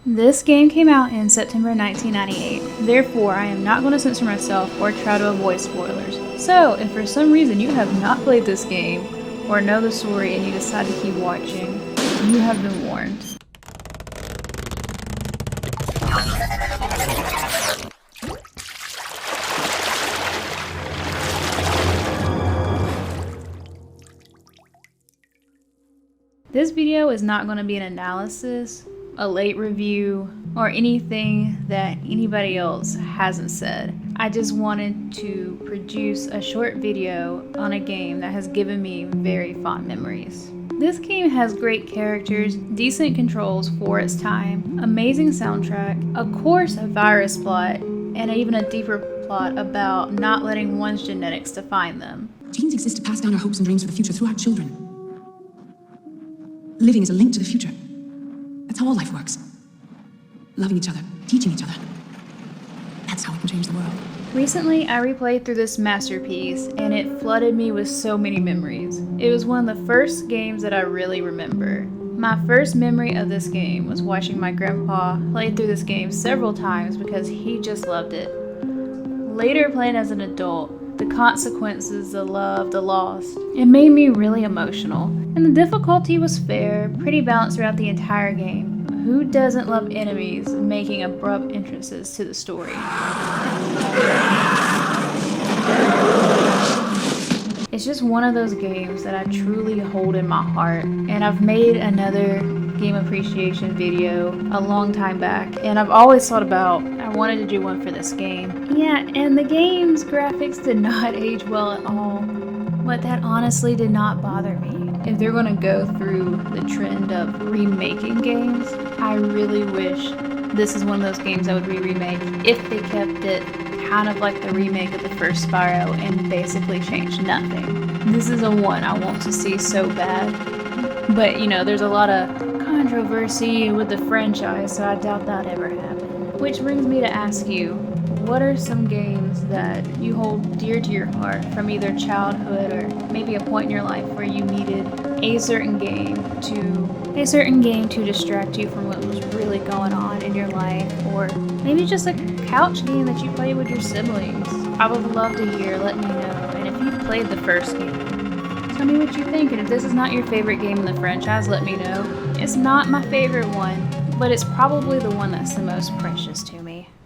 This game came out in September 1998, therefore I am not going to censor myself or try to avoid spoilers. So, if for some reason you have not played this game, or know the story and you decide to keep watching, you have been warned. This video is not going to be an analysis, a late review, or anything that anybody else hasn't said. I just wanted to produce a short video on a game that has given me very fond memories. This game has great characters, decent controls for its time, amazing soundtrack, of course a virus plot, and even a deeper plot about not letting one's genetics define them. Genes exist to pass down our hopes and dreams for the future through our children. Living is a link to the future. That's how all life works. Loving each other, teaching each other. That's how we can change the world. Recently, I replayed through this masterpiece, and it flooded me with so many memories. It was one of the first games that I really remember. My first memory of this game was watching my grandpa play through this game several times because he just loved it. Later, playing as an adult, the consequences, the love, the loss, it made me really emotional. And the difficulty was fair, pretty balanced throughout the entire game. Who doesn't love enemies making abrupt entrances to the story? It's just one of those games that I truly hold in my heart, and I've made another game appreciation video a long time back, and I've always thought about I wanted to do one for this game. Yeah, and the game's graphics did not age well at all, but that honestly did not bother me. If they're going to go through the trend of remaking games, I really wish this is one of those games I would remake if they kept it kind of like the remake of the first Spyro and basically changed nothing. This is a one I want to see so bad, but you know, there's a lot of controversy with the franchise, so I doubt that ever happened. Which brings me to ask you, what are some games that you hold dear to your heart from either childhood or maybe a point in your life where you needed a certain game to distract you from what was really going on in your life, or maybe just a couch game that you play with your siblings? I would love to hear, let me know. And if you've played the first game, tell me what you think, and if this is not your favorite game in the franchise, let me know. It's not my favorite one, but it's probably the one that's the most precious to me.